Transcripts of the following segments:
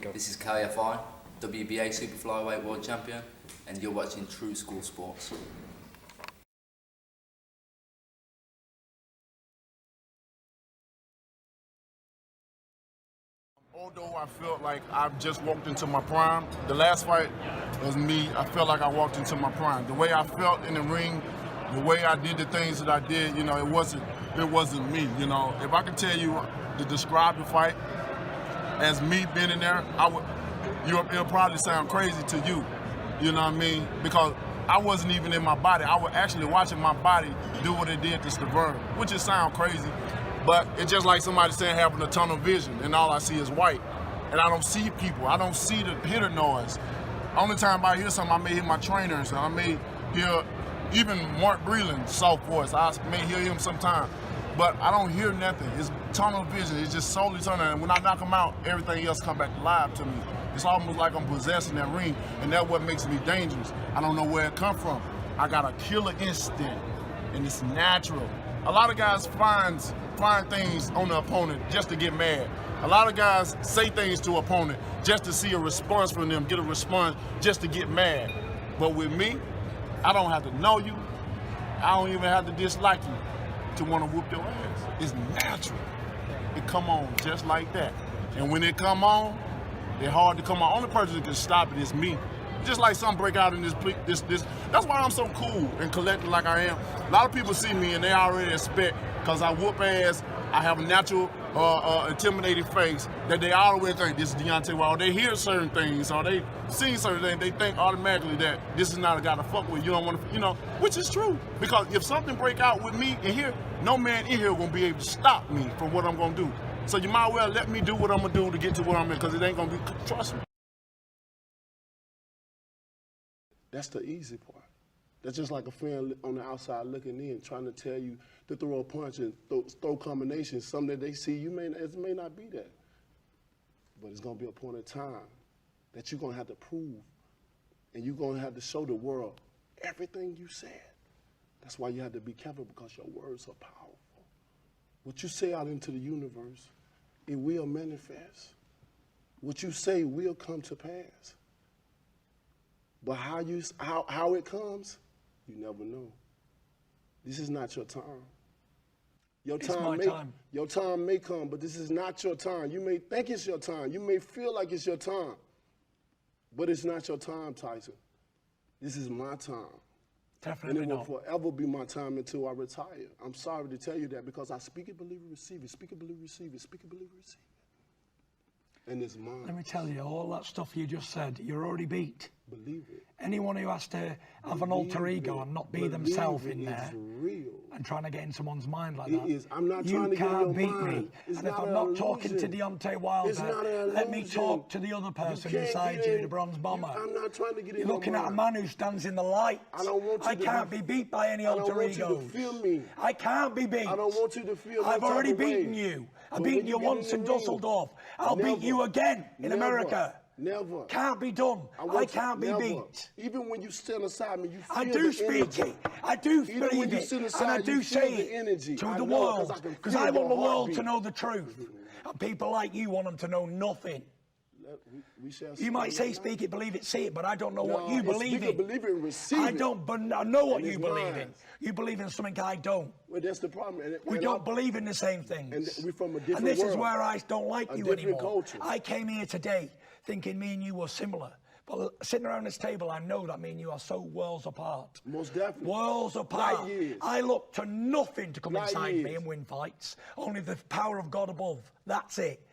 go. This is KFI, WBA Super Flyweight World Champion, and you're watching True School Sports. Although I felt like I've just walked into my prime, the last fight was me. I felt like I walked into my prime. The way I felt in the ring, the way I did the things that I did, you know, it wasn't me. You know, if I could tell you to describe the fight as me being in there, it'll probably sound crazy to you. You know what I mean? Because I wasn't even in my body. I was actually watching my body do what it did to Stavern, which it sounds crazy. But it's just like somebody saying having a tunnel vision and all I see is white. And I don't see people. I don't see hear the noise. Only time I hear something, I may hear my trainers. I may hear even Mark Breland's soft voice. I may hear him sometime. But I don't hear nothing. It's tunnel vision. It's just solely tunnel. And when I knock him out, everything else come back alive to me. It's almost like I'm possessing that ring. And that's what makes me dangerous. I don't know where it come from. I got a killer instinct. And it's natural. A lot of guys find things on the opponent just to get mad. A lot of guys say things to opponent just to see a response from them, get a response just to get mad. But with me, I don't have to know you. I don't even have to dislike you to want to whoop your ass. It's natural. It come on just like that. And when it come on, it's hard to come on. Only person that can stop it is me. Just like some break out in this. That's why I'm so cool and collected like I am. A lot of people see me and they already expect, because I whoop ass, I have a natural, intimidating face, that they always think this is Deontay Wilder. They hear certain things or they see certain things, they think automatically that this is not a guy to fuck with. You don't want to, you know, which is true. Because if something break out with me in here, no man in here gonna be able to stop me from what I'm gonna do. So you might well let me do what I'm gonna do to get to where I'm in, because it ain't gonna be, trust me. That's the easy part. That's just like a friend on the outside looking in, trying to tell you to throw a punch and throw combinations. Something that they see, it may not be that. But it's going to be a point in time that you're going to have to prove, and you're going to have to show the world everything you said. That's why you have to be careful, because your words are powerful. What you say out into the universe, it will manifest. What you say will come to pass. But how it comes, you never know. This is not your time. Your time may come, but this is not your time. You may think it's your time. You may feel like it's your time. But it's not your time, Tyson. This is my time. Definitely and it not. will forever be my time until I retire. I'm sorry to tell you that, because I speak it, believe it, receive it. Speak it, believe it, receive it. Speak it, believe it, receive it. And it's mine. Let me tell you, all that stuff you just said, you're already beat. Believe it. Anyone who has to have an alter ego and not be themselves in there and trying to get in someone's mind like that, it is. I'm not you trying to get in your can't beat mind. me. It's and if not I'm an not talking to illusion. Deontay Wilder, It's not an let me illusion. talk to the other person can't inside get you, in. the bronze bomber. I'm not trying to get in You're your looking at a mind. man who stands in the light. I don't want you I to can't be beat by any alter I don't want egos. you to feel me. I can't be beat. I don't want you to feel I've no type already of way. beaten you. I've But beaten when you get once in the ring, Dusseldorf. I'll never, beat you again in never, America. Never. Can't be done. I can't be never. beat. Even when you stand aside me, you feel I do the speak energy. it. I do Even when believe you it. sit And aside, I do you say feel the energy. it to I the know, world. 'cause I can Because feel I want your the world to heartbeat. know the truth. And people like you want them to know nothing. We shall You might say see. speak it, believe it, see it, but I don't know what No, you it's believe speak it, in. believe it, and receive I it. don't, but I know what And you it's believe mine. in. You believe in something I don't. Well, that's the problem. We don't believe in the same things. And we're from a different And this is world. where I don't like A you different anymore. culture. I came here today thinking me and you were similar. But sitting around this table, I know that me and you are so worlds apart. Most definitely. Worlds apart. Light years. I look to nothing to come Light inside me years. and win fights. Only the power of God above. That's it.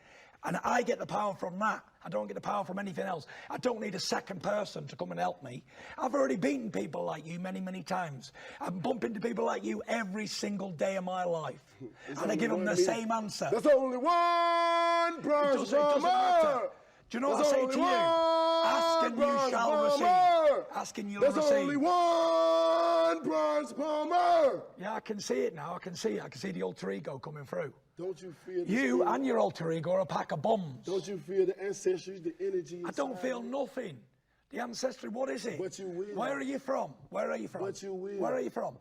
And I get the power from that. I don't get the power from anything else. I don't need a second person to come and help me. I've already beaten people like you many, many times. I'm bumping into people like you every single day of my life. And I give them the same answer. There's only one bronze doesn't matter. bomber. Do you know what I say to you? Ask and you shall receive. Ask and you'll receive. There's only one bronze bomber. Yeah, I can see it now. I can see it. I can see the alter ego coming through. Don't you feel the You spirit? and your alter ego are a pack of bums. Don't you feel the ancestry, the energy? I don't inside feel you? nothing. The ancestry, what is it? But you will. Where are you from? Where are you from? But you will. Where are you from?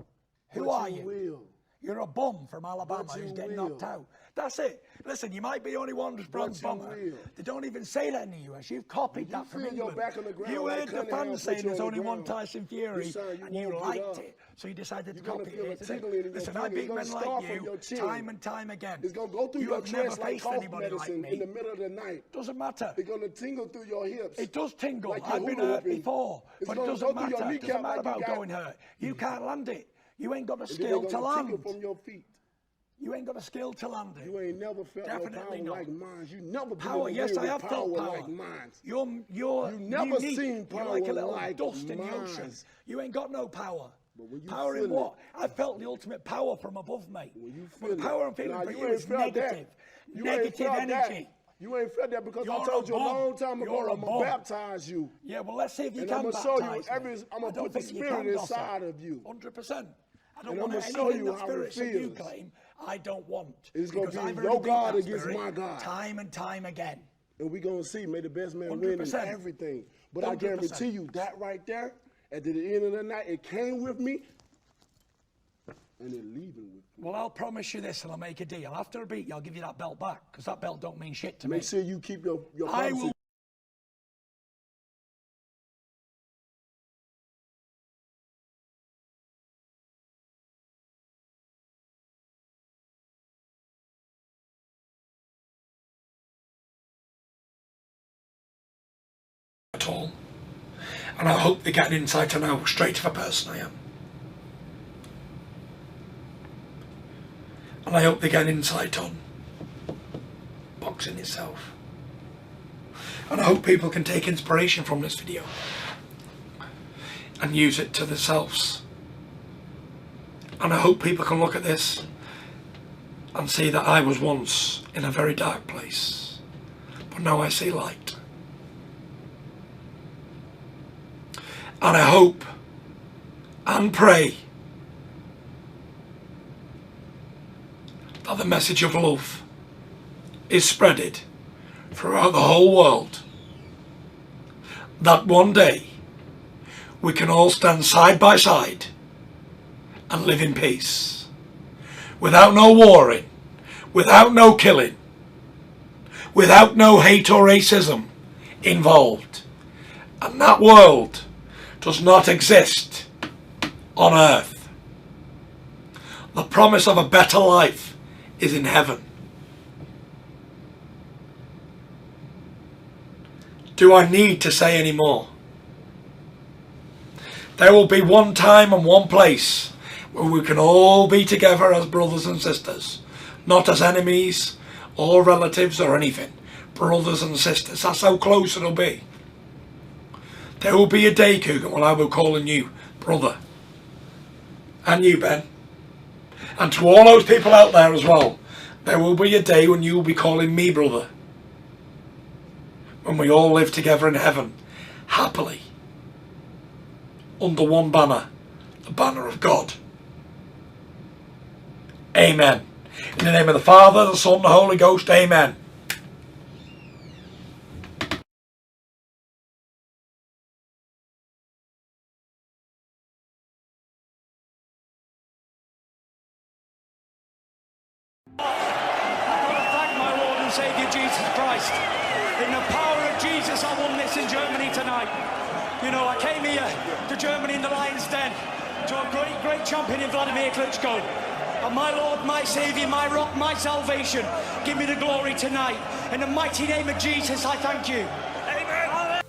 Who But are you you? will. You're a bum from Alabama But you who's getting will. knocked out. That's it. Listen, you might be the only one who's bronze But you bomber. will. They don't even say that in the US. You've copied that from feel your England. back on the ground You like heard the Cunningham fans put saying you there's on only the one ground. Tyson Fury, This time and you won't get liked up. it, so you decided to You're gonna copy feel a it. tingling in your Listen, I've finger. beaten It's men gonna like start from your you chin. time and time again. It's gonna go through You your have never chest like faced cough anybody like medicine me. in the middle of the night. Doesn't matter. It's gonna tingle through your hips. It does tingle. Like I've you're been hula hurt hooping. before, It's but it gonna doesn't go through matter. your It kneecap doesn't matter like you about got- going hurt. You can't land it. You ain't got the And then skill they're to gonna tingle land. from your feet. You ain't got a skill to land it. You ain't never felt Definitely no power not. like mine. You never been Power, in the yes, ring I with have felt power. like mine. You're You never unique. seen You're like a power little like dust in the ocean. mine. You ain't got no power. But when you Power in feel what? I felt the ultimate power from above, mate. When you But feel the power it. I'm feeling Nah, for you you ain't is felt that. negative. You ain't Negative felt that. energy. You ain't felt that because I You're told a you a bum. long time ago You're a I'm bum. gonna baptize you. Yeah, well, let's see if you And can I'm gonna show you baptize me. I'm gonna I don't put the think you spirit can, Gossip. inside of you. 100%. I don't And want I'ma show anything you that how it spirits that you feels. claim. I don't want. It's gonna Because be I've your already beat God that against spirit my God. time and time again. And we gonna see, may the best man win in 100%. everything. But I 100%. guarantee you that right there, at the end of the night, it came with me and it leaving with me. Well, I'll promise you this, and I'll make a deal. After I beat you, I'll give you that belt back, because that belt don't mean shit to me. Make sure you keep your I promises. will. At all. And I hope they get an insight on how straight of a person I am. And I hope they get an insight on boxing itself. And I hope people can take inspiration from this video and use it to themselves. And I hope people can look at this and see that I was once in a very dark place, but now I see light. And I hope and pray that the message of love is spreaded throughout the whole world. That one day we can all stand side by side and live in peace. Without no warring, without no killing, without no hate or racism involved. And that world does not exist on earth. The promise of a better life is in heaven. Do I need to say any more? There will be one time and one place where we can all be together as brothers and sisters, not as enemies or relatives or anything. Brothers and sisters, that's how close it'll be. There will be a day, Cougar, when I will call you brother. And you, Ben. And to all those people out there as well, there will be a day when you will be calling me brother. When we all live together in heaven, happily, under one banner, the banner of God. Amen. In the name of the Father, the Son, and the Holy Ghost, amen. I want to thank my Lord and Saviour Jesus Christ. In the power of Jesus, I won this in Germany tonight. You know, I came here to Germany in the Lion's Den to a great champion in Vladimir Klitschko. And my Lord, my Saviour, my rock, my salvation, give me the glory tonight. In the mighty name of Jesus, I thank you. Amen.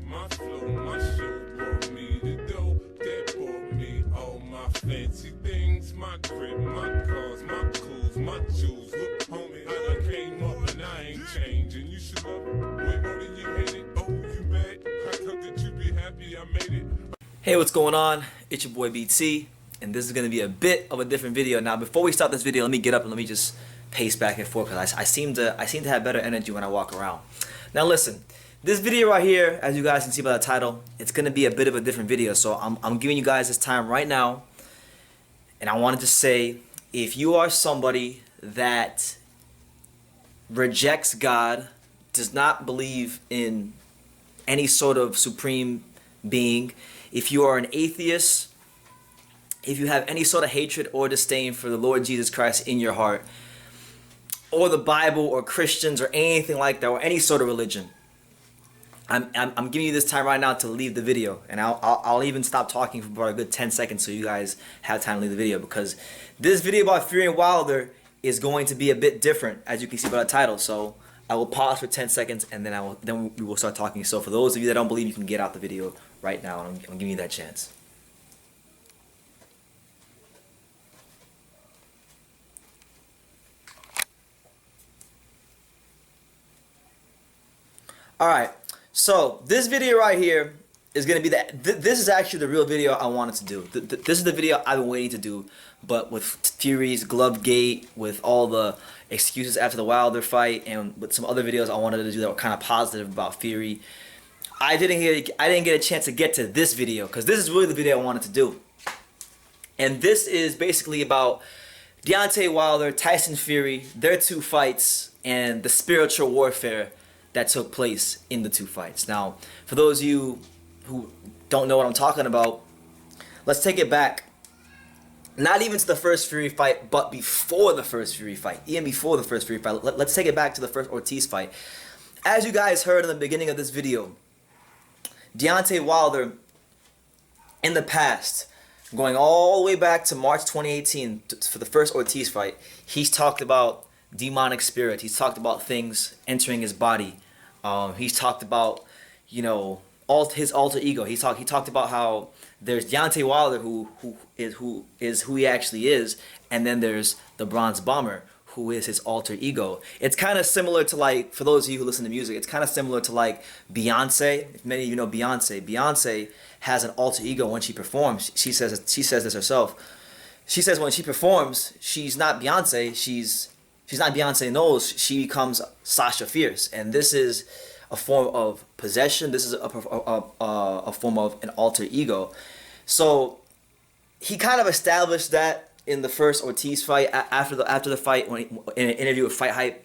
My flow, my show brought me the dough that brought me all my fancy things, my crib, my cars, my clothes, my jewels. Look, homie, I done came up and I ain't changing. You should love it way more than you hate it. Oh, you mad? I thought that you'd be happy I made it. Hey, what's going on? It's your boy BT, and this is going to be a bit of a different video. Now, before we start this video, let me get up and let me just pace back and forth, because I seem to have better energy when I walk around. Now, listen, this video right here, as you guys can see by the title, it's going to be a bit of a different video. So I'm giving you guys this time right now, and I wanted to say, if you are somebody that rejects God, does not believe in any sort of supreme being, if you are an atheist, if you have any sort of hatred or disdain for the Lord Jesus Christ in your heart, or the Bible, or Christians, or anything like that, or any sort of religion, I'm giving you this time right now to leave the video, and I'll even stop talking for about a good 10 seconds so you guys have time to leave the video, because this video about Fury and Wilder is going to be a bit different, as you can see by the title. So I will pause for 10 seconds, and then we will start talking. So for those of you that don't believe, you can get out the video right now, and I'm giving you that chance. All right. So this video right here is going to be this is actually the real video I wanted to do. This is the video I've been waiting to do, but with Fury's glove gate, with all the excuses after the Wilder fight, and with some other videos I wanted to do that were kind of positive about Fury, I didn't get a chance to get to this video, because this is really the video I wanted to do. And this is basically about Deontay Wilder, Tyson Fury, their two fights, and the spiritual warfare that took place in the two fights. Now, for those of you who don't know what I'm talking about, let's take it back. Not even to the first Fury fight, but before the first Fury fight. Even before the first Fury fight. Let's take it back to the first Ortiz fight. As you guys heard in the beginning of this video, Deontay Wilder, in the past, going all the way back to March 2018 for the first Ortiz fight, he's talked about demonic spirit. He's talked about things entering his body. He's talked about, you know, his alter ego. He talked about how there's Deontay Wilder who is who he actually is, and then there's the Bronze Bomber who is his alter ego. It's kind of similar to, like, for those of you who listen to music, it's kind of similar to like Beyonce. If many of you know Beyonce, Beyonce has an alter ego when she performs. She says this herself. She says when she performs, she's not Beyonce. She's not Beyonce Knowles. She becomes Sasha Fierce, and this is a form of possession. This is a form of an alter ego. So he kind of established that in the first Ortiz fight, after the fight, in an interview with Fight Hype,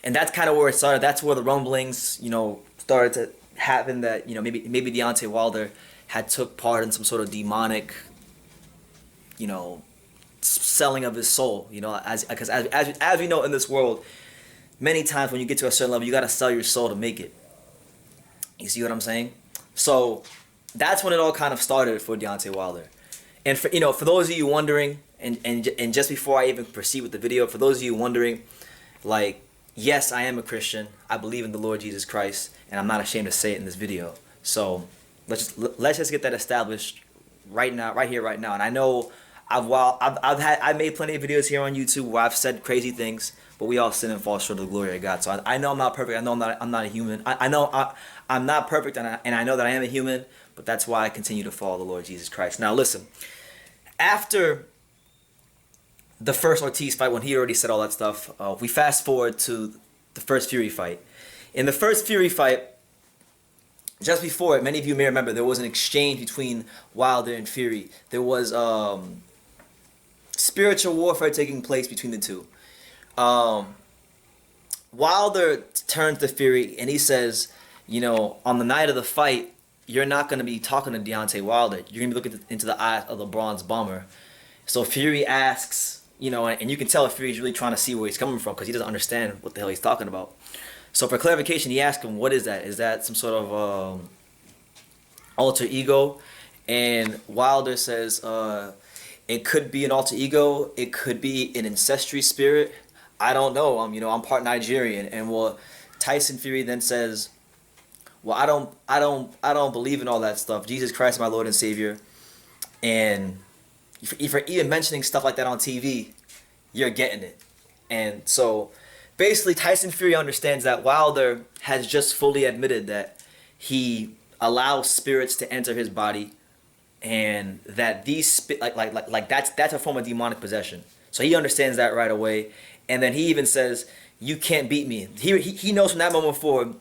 and that's kind of where it started. That's where the rumblings, you know, started to happen, that, you know, maybe Deontay Wilder had took part in some sort of demonic, you know, selling of his soul, you know, because as we know in this world, many times when you get to a certain level, you got to sell your soul to make it. You see what I'm saying? So that's when it all kind of started for Deontay Wilder. And for, you know, for those of you wondering, and just before I even proceed with the video, for those of you wondering, like, yes, I am a Christian. I believe in the Lord Jesus Christ, and I'm not ashamed to say it in this video. So let's just get that established right now, right here, right now. And I know I've made plenty of videos here on YouTube where I've said crazy things, but we all sin and fall short of the glory of God. So I know I'm not perfect. I know I'm not a human. I know I'm not perfect, and I know that I am a human. But that's why I continue to follow the Lord Jesus Christ. Now listen, after the first Ortiz fight, when he already said all that stuff, we fast forward to the first Fury fight. In the first Fury fight, just before it, many of you may remember, there was an exchange between Wilder and Fury. There was spiritual warfare taking place between the two. Wilder turns to Fury and he says, you know, on the night of the fight, you're not going to be talking to Deontay Wilder. You're going to be looking into the eyes of the Bronze Bomber. So Fury asks, you know, and you can tell if Fury's really trying to see where he's coming from, because he doesn't understand what the hell he's talking about. So for clarification, he asked him, what is that? Is that some sort of alter ego? And Wilder says, it could be an alter ego. It could be an ancestry spirit. I don't know. You know, I'm part Nigerian. And well, Tyson Fury then says, well, I don't believe in all that stuff. Jesus Christ, my Lord and Savior. And for even mentioning stuff like that on TV, you're getting it. And so basically Tyson Fury understands that Wilder has just fully admitted that he allows spirits to enter his body, and that these that's a form of demonic possession. So he understands that right away. And then he even says, you can't beat me. He knows from that moment forward,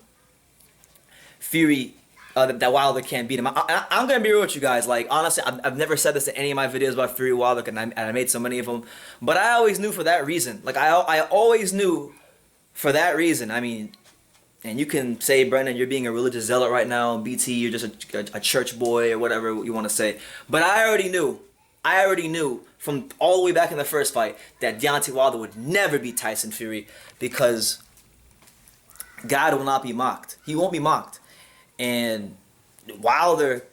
Fury, that Wilder can't beat him. I'm going to be real with you guys. Like, honestly, I've never said this in any of my videos about Fury Wilder, and I made so many of them. But I always knew for that reason. Like, I always knew for that reason. I mean, And you can say, Brendan, you're being a religious zealot right now. BT, you're just a church boy or whatever you want to say. But I already knew from all the way back in the first fight that Deontay Wilder would never beat Tyson Fury, because God will not be mocked. He won't be mocked. And Wilder,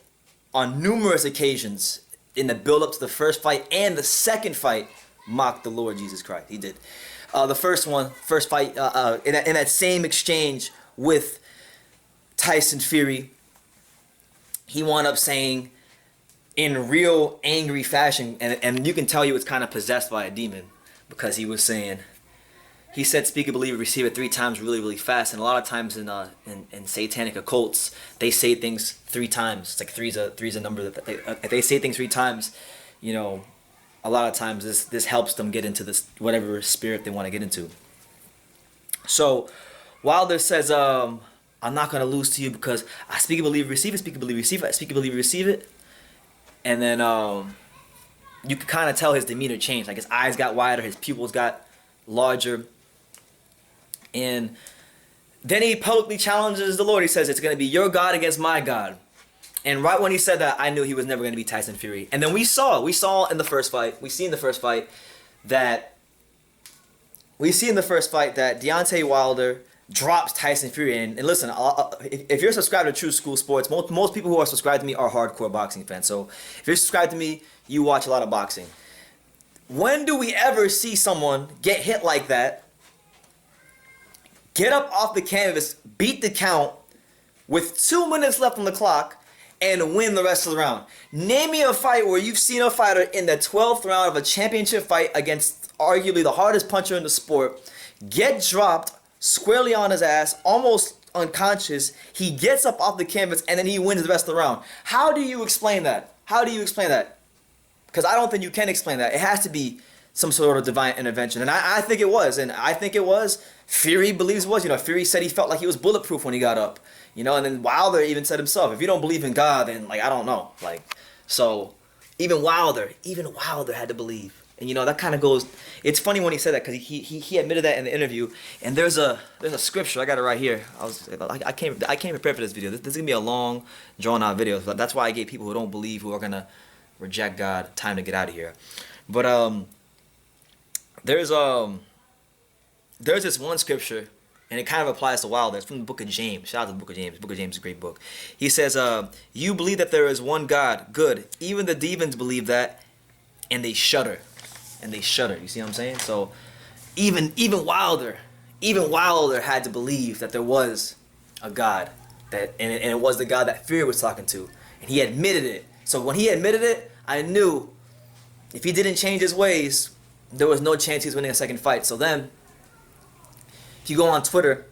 on numerous occasions in the build-up to the first fight and the second fight, mocked the Lord Jesus Christ. He did. The first fight, in that same exchange with Tyson Fury, he wound up saying in real angry fashion, and you can tell he was kind of possessed by a demon, because he was saying, he said, "Speak it, believe it, receive it" 3 times really, really fast. And a lot of times in satanic occults, they say things 3 times. It's like three's a number that if they say things 3 times, you know, a lot of times this helps them get into this whatever spirit they want to get into. So Wilder says, "I'm not gonna lose to you because I speak it, believe it, receive it. Speak it, believe it, receive it. I speak it, believe it, receive it." And then you could kind of tell his demeanor changed. Like his eyes got wider, his pupils got larger. And then he publicly challenges the Lord. He says, "It's going to be your God against my God." And right when he said that, I knew he was never going to be Tyson Fury. And then we saw in the first fight that Deontay Wilder drops Tyson Fury. And listen, if you're subscribed to True School Sports, most people who are subscribed to me are hardcore boxing fans. So if you're subscribed to me, you watch a lot of boxing. When do we ever see someone get hit like that, get up off the canvas, beat the count with 2 minutes left on the clock, and win the rest of the round? Name me a fight where you've seen a fighter in the 12th round of a championship fight against arguably the hardest puncher in the sport get dropped squarely on his ass, almost unconscious. He gets up off the canvas and then he wins the rest of the round. How do you explain that? How do you explain that? Because I don't think you can explain that. It has to be some sort of divine intervention. And I think it was. And I think it was. Fury believes it was. You know, Fury said he felt like he was bulletproof when he got up. You know, and then Wilder even said himself, if you don't believe in God, then, like, I don't know. Like, so even Wilder had to believe. And, you know, that kind of goes, it's funny when he said that, because he admitted that in the interview. And there's a scripture, I got it right here. I came prepared for this video. This is going to be a long, drawn-out video. That's why I gave people who don't believe, who are going to reject God, time to get out of here. But there's this one scripture, and it kind of applies to Wilder. It's from the book of James. Shout out to the book of James. The book of James is a great book. He says, "You believe that there is one God. Good. Even the demons believe that, and they shudder." And they shudder. You see what I'm saying? So even Wilder had to believe that there was a God, and it was the God that Fury was talking to, and he admitted it. So when he admitted it, I knew if he didn't change his ways, there was no chance he was winning a second fight. So then, if you go on Twitter,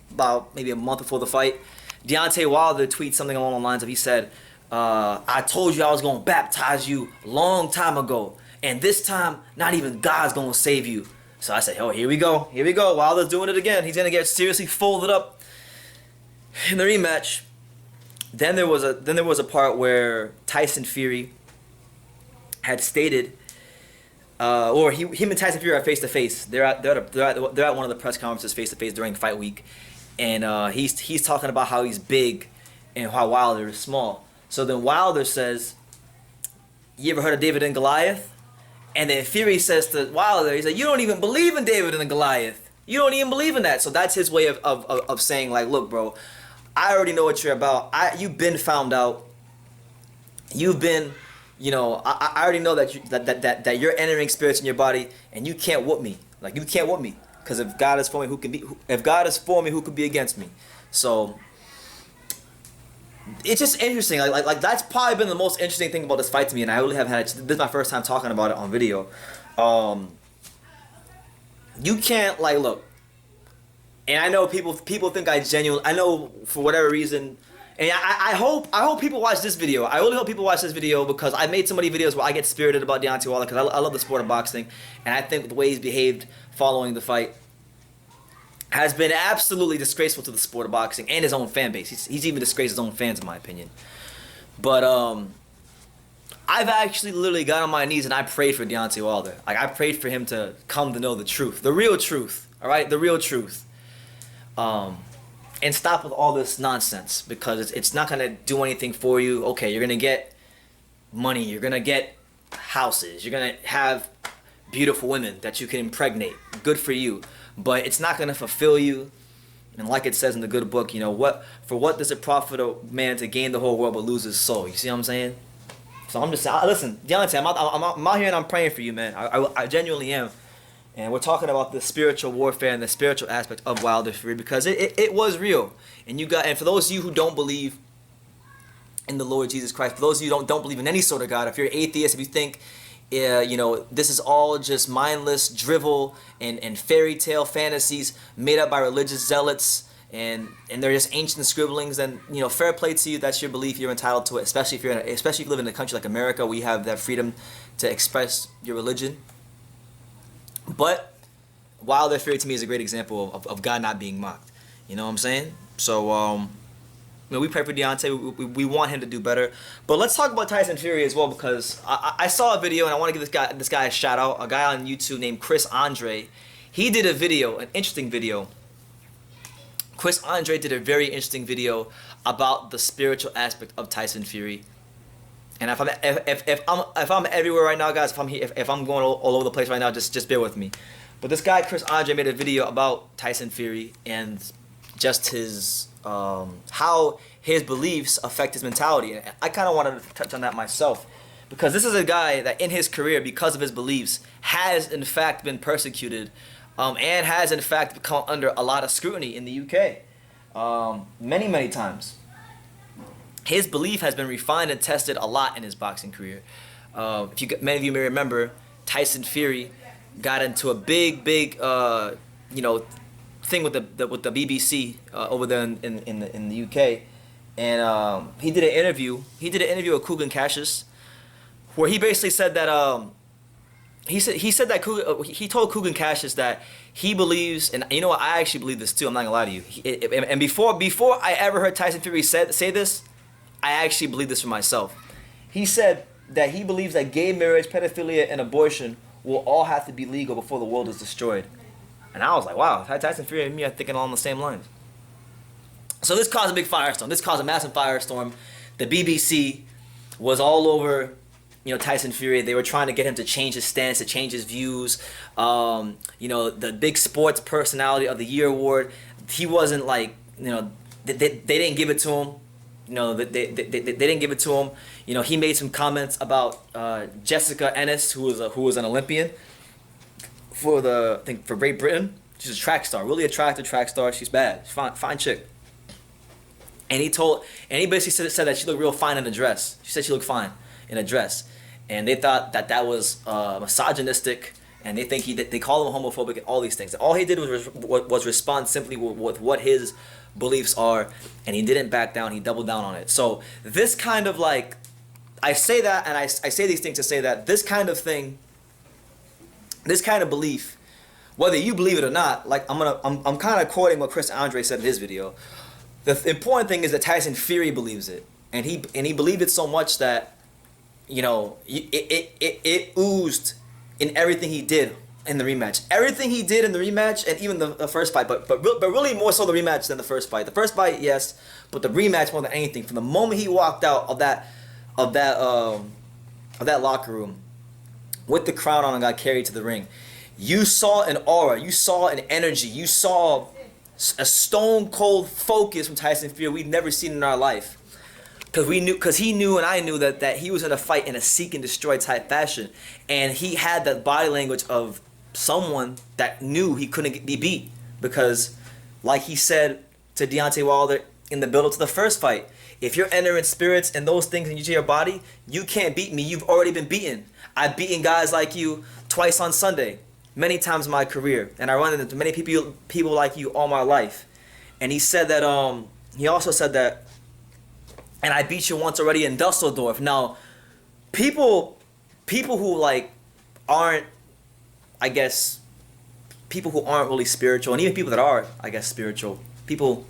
about maybe a month before the fight, Deontay Wilder tweets something along the lines of, he said, "I told you I was going to baptize you a long time ago, and this time, not even God's going to save you." So I said, "Oh, here we go. Wilder's doing it again. He's going to get seriously folded up in the rematch." Then there was a part where Tyson Fury had stated, him and Tyson Fury are face to face. They're at one of the press conferences face to face during fight week, and he's talking about how he's big and how Wilder is small. So then Wilder says, "You ever heard of David and Goliath?" And then Fury says to Wilder, he said, "You don't even believe in David and Goliath. You don't even believe in that." So that's his way of saying, like, "Look, bro, I already know what you're about. You've been found out. You've been, you know, I already know that you're entering spirits in your body, and you can't whoop me. Like, you can't whoop me, because if God is for me, who could be against me?" So it's just interesting. Like that's probably been the most interesting thing about this fight to me, and I really haven't had this is my first time talking about it on video. You can't, like, look, and I know people think I know for whatever reason. And I hope people watch this video. I really hope people watch this video, because I made so many videos where I get spirited about Deontay Wilder, because I love the sport of boxing, and I think the way he's behaved following the fight has been absolutely disgraceful to the sport of boxing and his own fan base. He's even disgraced his own fans, in my opinion. But I've actually literally got on my knees and I prayed for Deontay Wilder. Like, I prayed for him to come to know the truth, the real truth. All right, the real truth. and stop with all this nonsense, because it's not gonna do anything for you. Okay, you're gonna get money, you're gonna get houses, you're gonna have beautiful women that you can impregnate. Good for you, but it's not gonna fulfill you. And like it says in the good book, you know, what does it profit a man to gain the whole world but lose his soul? You see what I'm saying? So I'm just saying, listen, Deontay, I'm out here and I'm praying for you, man. I genuinely am. And we're talking about the spiritual warfare and the spiritual aspect of Wilder Fury, because it was real. And for those of you who don't believe in the Lord Jesus Christ, for those of you who don't believe in any sort of God, if you're an atheist, if you think this is all just mindless drivel and fairy tale fantasies made up by religious zealots, and they're just ancient scribblings, then fair play to you. That's your belief. You're entitled to it, especially if you live in a country like America, where you have that freedom to express your religion. But Wilder Fury to me is a great example of God not being mocked. You know what I'm saying? So we pray for Deontay. We want him to do better. But let's talk about Tyson Fury as well, because I saw a video, and I want to give this guy a shout out. A guy on YouTube named Chris Andre. He did a video, an interesting video. Chris Andre did a very interesting video about the spiritual aspect of Tyson Fury. And if I'm everywhere right now, guys, if I'm going all over the place right now, just bear with me. But this guy Chris Andre made a video about Tyson Fury and just his how his beliefs affect his mentality. And I kind of wanted to touch on that myself, because this is a guy that in his career, because of his beliefs, has in fact been persecuted, and has in fact come under a lot of scrutiny in the UK, many times. His belief has been refined and tested a lot in his boxing career. Many of you may remember, Tyson Fury got into a big thing with the BBC over there in the UK, and he did an interview. He did an interview with Kugan Cassius, where he basically said that he told Kugan Cassius that he believes, and you know what, I actually believe this too. I'm not gonna lie to you. And before I ever heard Tyson Fury say this, I actually believe this for myself. He said that he believes that gay marriage, pedophilia, and abortion will all have to be legal before the world is destroyed. And I was like, wow, Tyson Fury and me are thinking along the same lines. So this caused a big firestorm. This caused a massive firestorm. The BBC was all over, Tyson Fury. They were trying to get him to change his stance, to change his views. The big sports personality of the year award, he wasn't like, they didn't give it to him. They didn't give it to him. He made some comments about Jessica Ennis, who was an Olympian for Great Britain. She's a track star, really attractive track star. She's bad, she's fine chick. And he basically said that she looked real fine in a dress. She said she looked fine in a dress, and they thought that was misogynistic, and they call him homophobic and all these things. And all he did was respond simply with what his beliefs are, and he didn't back down. He doubled down on it. So this kind of I say that, and I say these things to say that this kind of thing, this kind of belief, whether you believe it or not, I'm kind of quoting what Chris Andre said in his video. The important thing is that Tyson Fury believes it, and he believed it so much that it oozed in everything he did in the rematch. Everything he did in the rematch, and even the first fight, but really more so the rematch than the first fight. The first fight, yes, but the rematch more than anything. From the moment he walked out of that locker room with the crown on and got carried to the ring, you saw an aura, you saw an energy, you saw a stone cold focus from Tyson Fury we'd never seen in our life. Because he knew and I knew that he was in a fight in a seek and destroy type fashion, and he had that body language of someone that knew he couldn't be beat, because like he said to Deontay Wilder in the build-up to the first fight, if you're entering spirits and those things into your body, you can't beat me. You've already been beaten. I've beaten guys like you twice on Sunday, many times in my career, and I run into many people like you all my life. And he said that he also said that, and I beat you once already in Dusseldorf. Now, people who aren't, I guess, people who aren't really spiritual, and even people that are, I guess, spiritual, people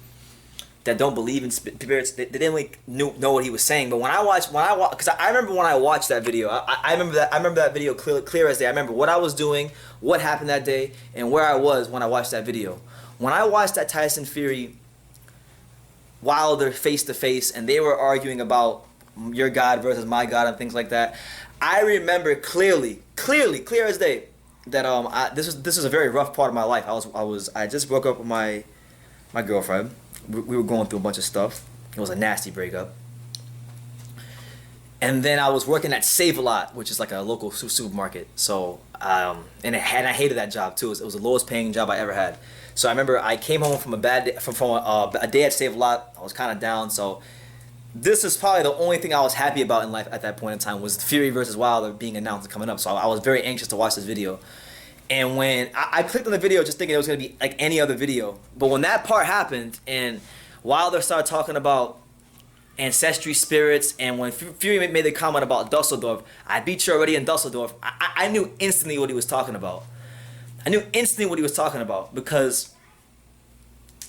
that don't believe in spirits, they didn't really know what he was saying. But when I watched, because I remember when I watched that video, I remember that video clear as day. I remember what I was doing, what happened that day, and where I was when I watched that video. when I watched that Tyson Fury Wilder face to face, and they were arguing about your God versus my God and things like that, I remember clearly, clear as day, that this was a very rough part of my life. I just broke up with my girlfriend. We were going through a bunch of stuff. It was a nasty breakup. And then I was working at Save-A-Lot, which is like a local supermarket. So, and I hated that job too. It was the lowest paying job I ever had. So I remember I came home from a bad day, from a day at Save-A-Lot. I was kind of down. So this is probably the only thing I was happy about in life at that point in time, was Fury versus Wilder being announced and coming up. So I was very anxious to watch this video. And when I clicked on the video just thinking it was going to be like any other video. But when that part happened and Wilder started talking about ancestry spirits, and when Fury made the comment about Dusseldorf, I beat you already in Dusseldorf, I knew instantly what he was talking about. I knew instantly what he was talking about, because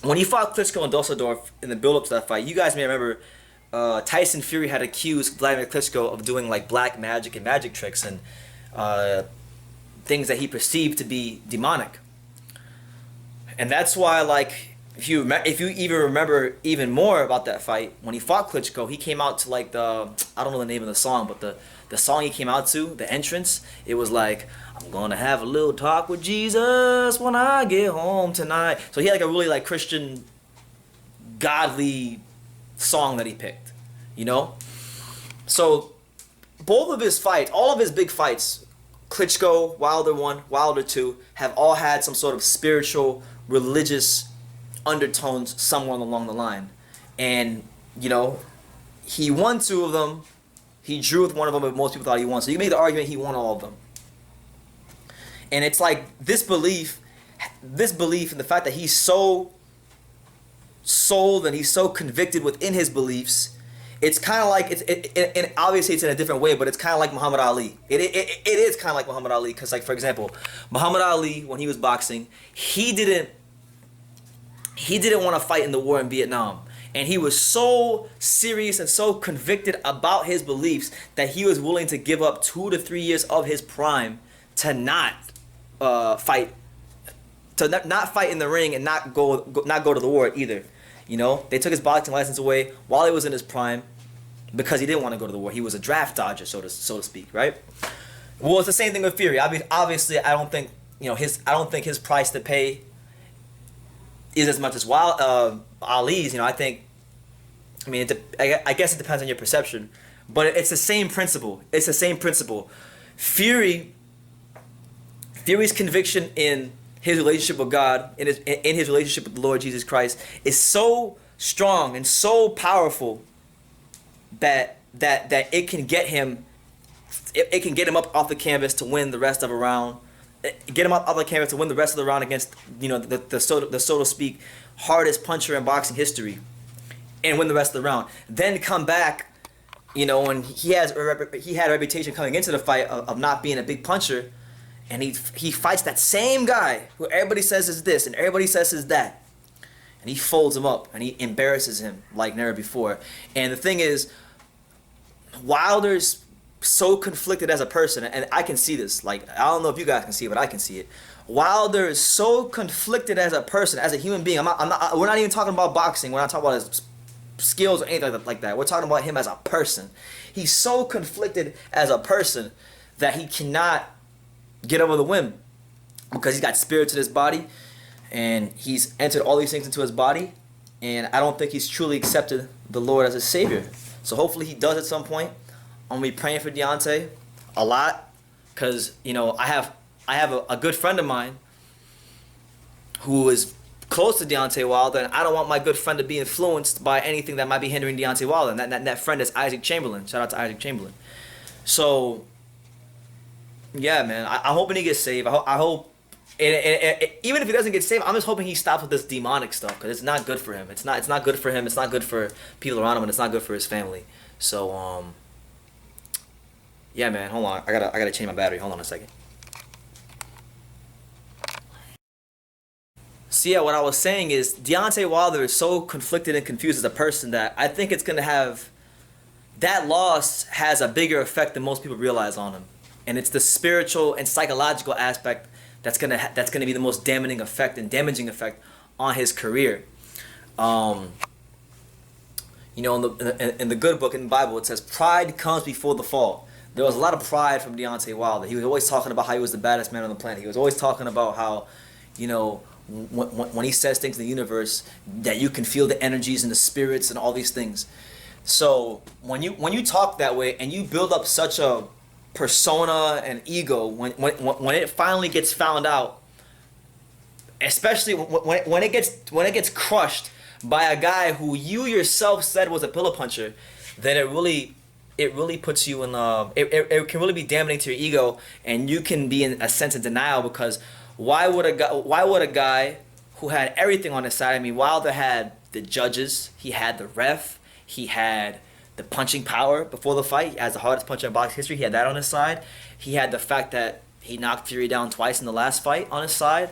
when he fought Klitschko in Dusseldorf in the build-up to that fight, you guys may remember Tyson Fury had accused Vladimir Klitschko of doing like black magic and magic tricks and things that he perceived to be demonic. And that's why, like, if you even remember even more about that fight, when he fought Klitschko, he came out to like I don't know the name of the song, but the song he came out to, the entrance, it was like, I'm gonna have a little talk with Jesus when I get home tonight. So he had like a really like Christian, godly song that he picked, you know? So both of his fights, all of his big fights, Klitschko, Wilder 1, Wilder 2, have all had some sort of spiritual, religious undertones somewhere along the line. And, you know, he won 2 of them. He drew with one of them, but most people thought he won. So you can make the argument he won all of them. And it's like this belief and the fact that he's so sold and he's so convicted within his beliefs, it's kind of like, and obviously it's in a different way, but it's kind of like Muhammad Ali. It is kind of like Muhammad Ali, because, like, for example, Muhammad Ali, when he was boxing, he didn't want to fight in the war in Vietnam. And he was so serious and so convicted about his beliefs that he was willing to give up 2 to 3 years of his prime to not fight, not fight in the ring and not go to the war either. You know, they took his boxing license away while he was in his prime because he didn't want to go to the war. He was a draft dodger, so to speak, right? Well, it's the same thing with Fury. Obviously, I don't think his price to pay is as much as Ali's. You know, I guess it depends on your perception, but it's the same principle. It's the same principle. Fury's conviction in his relationship with God, in his relationship with the Lord Jesus Christ, is so strong and so powerful that it can get him up off the canvas to win the rest of a round. Get him up off the canvas to win the rest of the round against, you know, the so to speak hardest puncher in boxing history, and win the rest of the round. Then come back, you know, and he had a reputation coming into the fight of not being a big puncher. And he fights that same guy who everybody says is this and everybody says is that. And he folds him up and he embarrasses him like never before. And the thing is, Wilder's so conflicted as a person, and I can see this. Like, I don't know if you guys can see it, but I can see it. Wilder is so conflicted as a person, as a human being. We're not even talking about boxing. We're not talking about his skills or anything like that. We're talking about him as a person. He's so conflicted as a person that he cannot get over the whim, because he's got spirits in his body and he's entered all these things into his body, and I don't think he's truly accepted the Lord as his Savior. So hopefully he does at some point. I'm gonna be praying for Deontay a lot, because, you know, I have a good friend of mine who is close to Deontay Wilder, and I don't want my good friend to be influenced by anything that might be hindering Deontay Wilder. And that friend is Isaac Chamberlain. Shout out to Isaac Chamberlain. So yeah, man, I'm hoping he gets saved. I hope, even if he doesn't get saved, I'm just hoping he stops with this demonic stuff, because it's not good for him. It's not good for him. It's not good for people around him, and it's not good for his family. So yeah, man, hold on. I gotta change my battery. Hold on a second. So yeah, what I was saying is Deontay Wilder is so conflicted and confused as a person that I think it's gonna have, that loss has a bigger effect than most people realize on him. And it's the spiritual and psychological aspect that's gonna be the most damaging effect on his career. You know, in the good book in the Bible, it says pride comes before the fall. There was a lot of pride from Deontay Wilder. He was always talking about how he was the baddest man on the planet. He was always talking about how, you know, when he says things in the universe, that you can feel the energies and the spirits and all these things. So when you talk that way and you build up such a persona and ego, when it finally gets found out, especially when it gets crushed by a guy who you yourself said was a pillow puncher, then it really puts you in it can really be damaging to your ego, and you can be in a sense of denial, because why would a guy who had everything on his side? I mean, Wilder had the judges, he had the ref, he had the punching power before the fight as the hardest puncher in boxing history. He had that on his side. He had the fact that he knocked Fury down twice in the last fight on his side.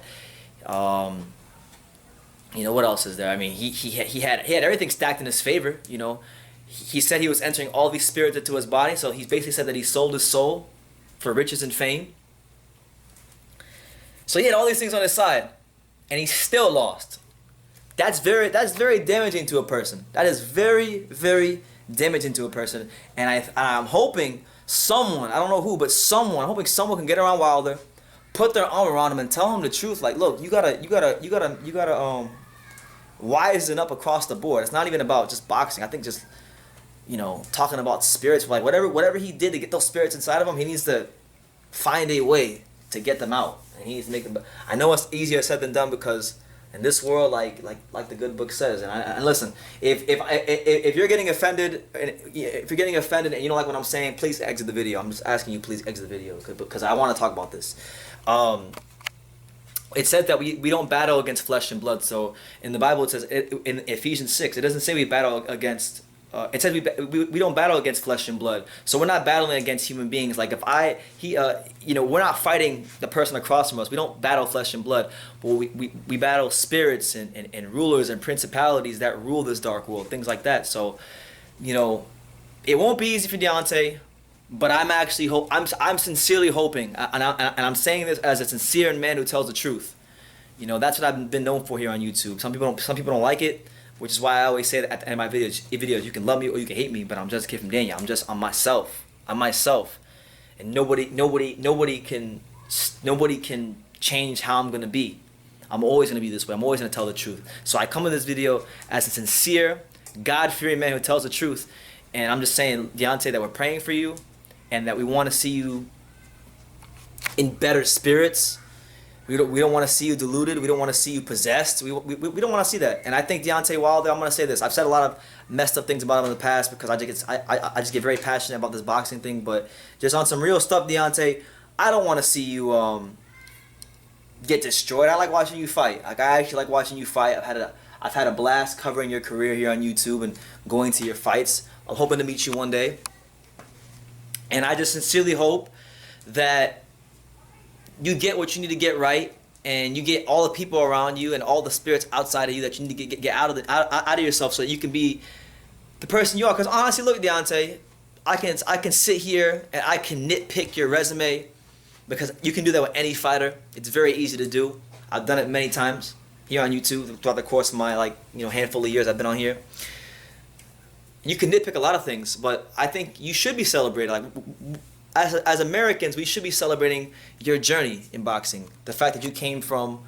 You know, what else is there? I mean, he had everything stacked in his favor. You know, he said he was entering all these spirits into his body, so he basically said that he sold his soul for riches and fame. So he had all these things on his side, and he still lost. That's very damaging to a person. That is very, very damaging to a person. And I'm hoping someone, I don't know who, but someone, I'm hoping someone can get around Wilder, put their arm around him, and tell him the truth. Like, look, you gotta wisen up across the board. It's not even about just boxing. I think just, you know, talking about spirits, like whatever he did to get those spirits inside of him, he needs to find a way to get them out. And he needs to make them. I know it's easier said than done, because in this world, like the good book says, and listen, if you're getting offended, and you don't like what I'm saying, please exit the video. I'm just asking you, please exit the video, because I want to talk about this. It says that we don't battle against flesh and blood. So in the Bible, it says in Ephesians 6, it doesn't say we battle against. It says we don't battle against flesh and blood. So we're not battling against human beings. Like you know, we're not fighting the person across from us. We don't battle flesh and blood. But we battle spirits and rulers and principalities that rule this dark world, things like that. So, you know, it won't be easy for Deontay, but I'm sincerely hoping, and I'm saying this as a sincere man who tells the truth. You know, that's what I've been known for here on YouTube. Some people don't like it, which is why I always say that at the end of my videos, you can love me or you can hate me, but I'm just a kid from Daniel. I'm myself, and nobody can change how I'm gonna be. I'm always gonna be this way. I'm always gonna tell the truth. So I come to this video as a sincere, God-fearing man who tells the truth, and I'm just saying, Deontay, that we're praying for you, and that we want to see you in better spirits. We don't want to see you deluded. We don't want to see you possessed. We don't want to see that. And I think Deontay Wilder, I'm going to say this. I've said a lot of messed up things about him in the past, because I just get very passionate about this boxing thing. But just on some real stuff, Deontay, I don't want to see you get destroyed. I like watching you fight. Like, I actually like watching you fight. I've had a blast covering your career here on YouTube and going to your fights. I'm hoping to meet you one day. And I just sincerely hope that you get what you need to get right, and you get all the people around you and all the spirits outside of you that you need to get out of yourself, so that you can be the person you are. Because honestly, look, Deontay, I can sit here and I can nitpick your resume, because you can do that with any fighter. It's very easy to do. I've done it many times here on YouTube throughout the course of my handful of years I've been on here. You can nitpick a lot of things, but I think you should be celebrated. Like, as Americans, we should be celebrating your journey in boxing. The fact that you came from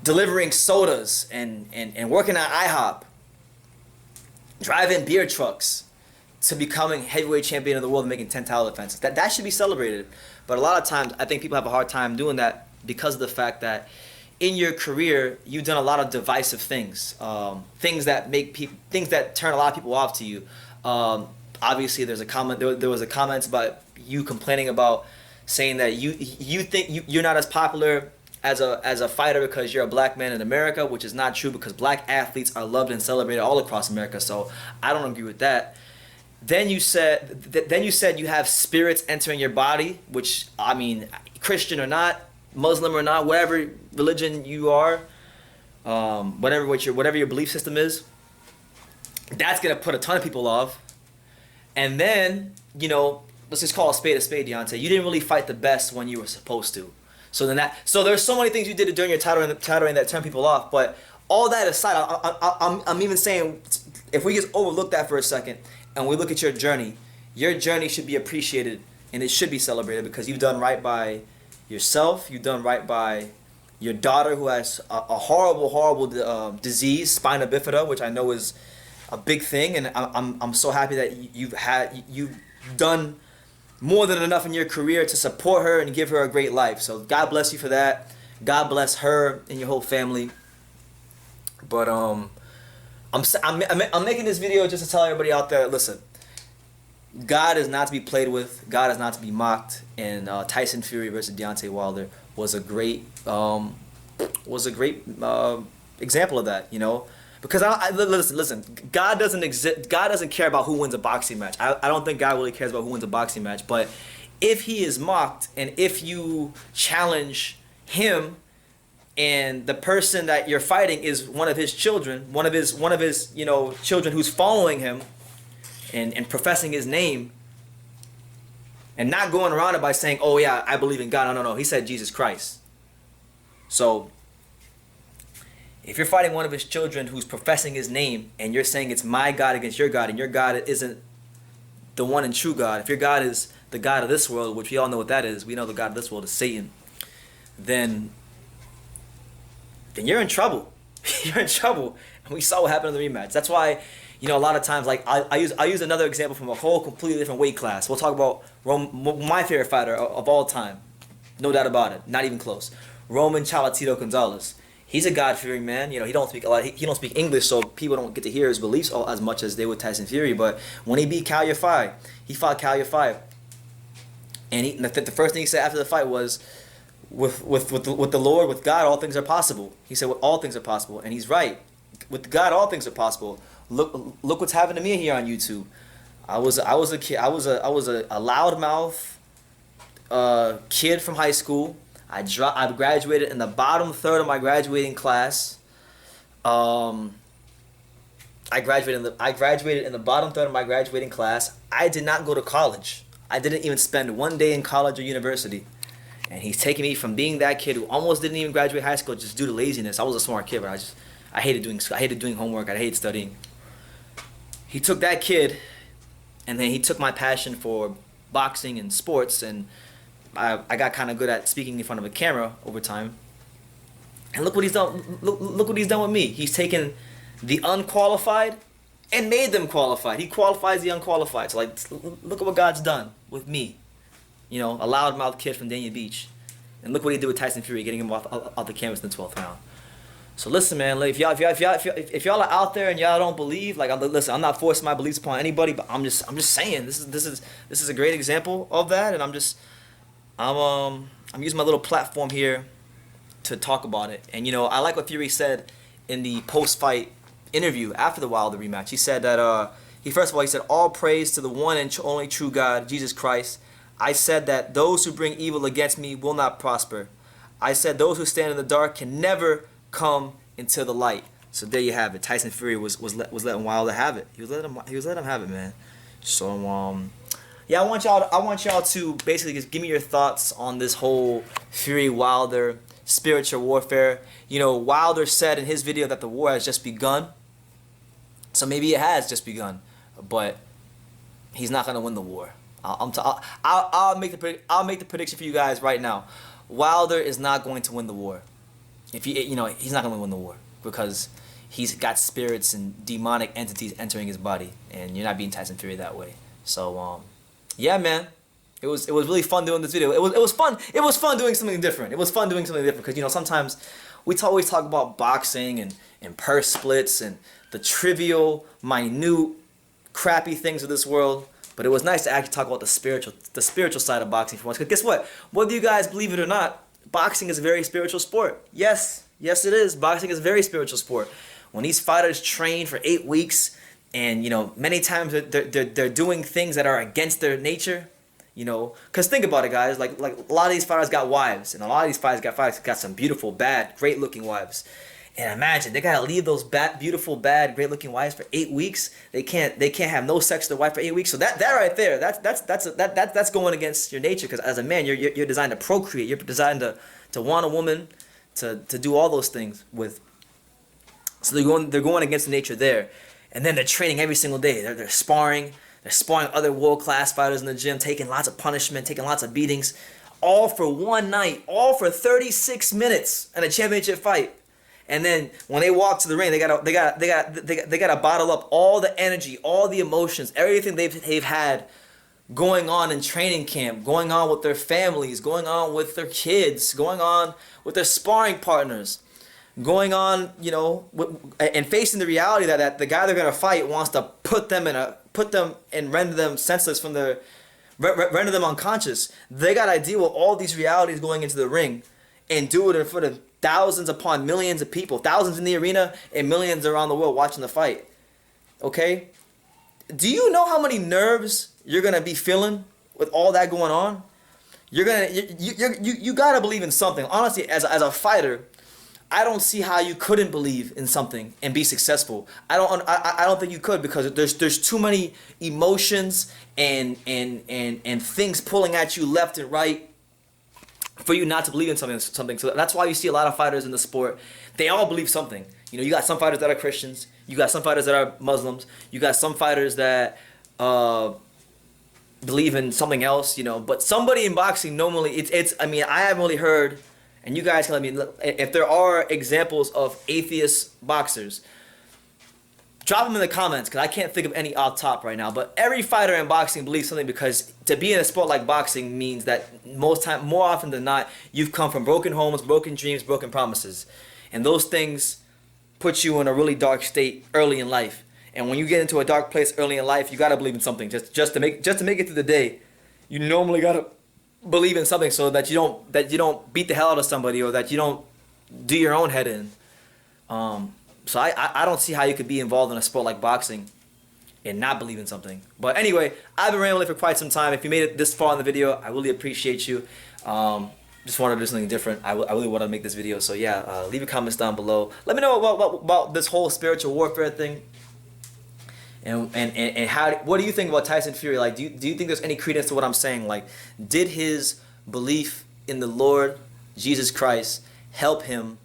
delivering sodas and working at IHOP, driving beer trucks, to becoming heavyweight champion of the world and making 10 title defenses. That should be celebrated. But a lot of times, I think people have a hard time doing that, because of the fact that in your career, you've done a lot of divisive things, things that turn a lot of people off to you. Obviously, there's a comment. There was a comment about you complaining about saying that you think you're not as popular as a fighter because you're a black man in America, which is not true, because black athletes are loved and celebrated all across America. So I don't agree with that. Then you said you have spirits entering your body, which, I mean, Christian or not, Muslim or not, whatever religion you are, whatever your belief system is, that's gonna put a ton of people off. And then, let's just call a spade, Deontay. You didn't really fight the best when you were supposed to. So there's so many things you did during your titling that turned people off. But all that aside, I'm even saying, if we just overlook that for a second and we look at your journey should be appreciated and it should be celebrated because you've done right by yourself. You've done right by your daughter who has a horrible disease, spina bifida, which I know is a big thing, and I'm so happy that you've done more than enough in your career to support her and give her a great life. So God bless you for that. God bless her and your whole family. But I'm making this video just to tell everybody out there, listen, God is not to be played with. God is not to be mocked. And Tyson Fury versus Deontay Wilder was a great example of that, you know. Because listen, God doesn't exist. God doesn't care about who wins a boxing match. I don't think God really cares about who wins a boxing match. But if he is mocked, and if you challenge him, and the person that you're fighting is one of his children, one of his children who's following him, and professing his name, and not going around it by saying, "Oh yeah, I believe in God." No. He said Jesus Christ. So if you're fighting one of his children who's professing his name and you're saying it's my God against your God and your God isn't the one and true God, if your God is the God of this world, which we all know what that is, we know the God of this world is Satan, then you're in trouble. You're in trouble. And we saw what happened in the rematch. That's why, you know, a lot of times, like I use another example from a whole completely different weight class. We'll talk about my favorite fighter of all time. No doubt about it. Not even close. Roman Chalatito Gonzalez. He's a God-fearing man. You know, he don't speak a lot. He don't speak English, so people don't get to hear his beliefs as much as they would Tyson Fury. But when he beat Kal Yafai, he fought Kal Yafai, and the first thing he said after the fight was, "With the Lord, with God, all things are possible." He said, "Well, all things are possible," and he's right. With God, all things are possible. Look what's happened to me here on YouTube. I was a kid. I was a loudmouth kid from high school. I graduated in the bottom third of my graduating class. I graduated in the bottom third of my graduating class. I did not go to college. I didn't even spend one day in college or university. And he's taking me from being that kid who almost didn't even graduate high school just due to laziness. I was a smart kid, but I hated doing homework. I hated studying. He took that kid, and then he took my passion for boxing and sports, and I got kind of good at speaking in front of a camera over time. And look what he's done. Look what he's done with me. He's taken the unqualified and made them qualified. He qualifies the unqualified. So like, look at what God's done with me. You know, a loudmouth kid from Dania Beach. And look what he did with Tyson Fury, getting him off the canvas in the 12th round. So listen, man, like, if y'all are out there and y'all don't believe, like, listen, I'm not forcing my beliefs upon anybody, but I'm just saying this is a great example of that, and I'm using my little platform here to talk about it. And you know, I like what Fury said in the post-fight interview after the Wilder rematch. He said that he said, "All praise to the one and only true God, Jesus Christ. I said that those who bring evil against me will not prosper. I said those who stand in the dark can never come into the light." So there you have it. Tyson Fury was letting Wilder have it. He was letting him have it, man. So yeah, I want y'all to basically just give me your thoughts on this whole Fury Wilder spiritual warfare. You know, Wilder said in his video that the war has just begun. So maybe it has just begun, but he's not gonna win the war. I'll make the prediction for you guys right now. Wilder is not going to win the war. He's not going to win the war because he's got spirits and demonic entities entering his body, and you're not beating Tyson Fury that way. So yeah, man, it was really fun doing this video. It was fun doing something different. It was fun doing something different because, you know, sometimes we always talk about boxing and purse splits and the trivial, minute, crappy things of this world. But it was nice to actually talk about the spiritual side of boxing for once. Because guess what? Whether you guys believe it or not, boxing is a very spiritual sport. Yes, it is. Boxing is a very spiritual sport. When these fighters train for 8 weeks, and you know, many times they're doing things that are against their nature. You know, because think about it, guys. Like a lot of these fighters got wives, and a lot of these fighters got some beautiful, bad, great-looking wives. And imagine they gotta leave those beautiful, bad, great-looking wives for 8 weeks. They can't have no sex with their wife for 8 weeks. So that right there, that's going against your nature. Because as a man, you're designed to procreate. You're designed to want a woman, to do all those things with. So they're going against the nature there, and then they're training every single day. They're sparring. They're sparring other world-class fighters in the gym, taking lots of punishment, taking lots of beatings, all for one night, all for 36 minutes in a championship fight. And then when they walk to the ring, they gotta bottle up all the energy, all the emotions, everything they've had going on in training camp, going on with their families, going on with their kids, going on with their sparring partners, going on, and facing the reality that the guy they're gonna fight wants to put them and render them senseless from their, render them unconscious. They gotta deal with all these realities going into the ring, and do it in front of thousands upon millions of people, thousands in the arena and millions around the world watching the fight. Okay? Do you know how many nerves you're gonna be feeling with all that going on? You gotta believe in something. Honestly, as a fighter, I don't see how you couldn't believe in something and be successful. I don't think you could, because there's too many emotions and things pulling at you left and right for you not to believe in something. So that's why you see a lot of fighters in the sport. They all believe something. You got some fighters that are Christians. You got some fighters that are Muslims. You got some fighters that believe in something else. But somebody in boxing normally, I haven't really heard, and you guys can let me, if there are examples of atheist boxers, drop them in the comments, because I can't think of any off top right now. But every fighter in boxing believes something, because to be in a sport like boxing means that more often than not, you've come from broken homes, broken dreams, broken promises. And those things put you in a really dark state early in life. And when you get into a dark place early in life, you gotta believe in something. Just to make it through the day, you normally gotta believe in something, so that you don't beat the hell out of somebody, or that you don't do your own head in. So I don't see how you could be involved in a sport like boxing and not believe in something. But anyway, I've been rambling for quite some time. If you made it this far in the video, I really appreciate you. Just wanted to do something different. I really wanted to make this video. So yeah, leave your comments down below. Let me know about this whole spiritual warfare thing. And what do you think about Tyson Fury? Like, do you think there's any credence to what I'm saying? Like, did his belief in the Lord Jesus Christ help him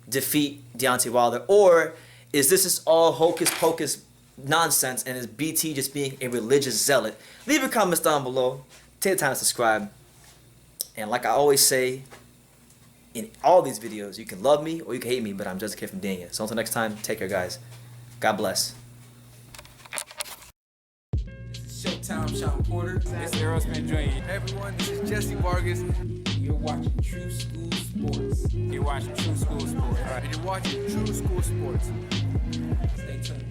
defeat Deontay Wilder, or is this just all hocus pocus nonsense, and is BT just being a religious zealot? Leave your comments down below. Take the time to subscribe. And like I always say in all these videos, you can love me or you can hate me, but I'm just a kid from Dania. So until next time, take care, guys. God bless. Showtime, Sean Porter. It's Aerosmith Jr. Everyone, this is Jesse Vargas. You're watching True School Sports. You're watching True School Sports. And you're watching True School Sports. Stay tuned.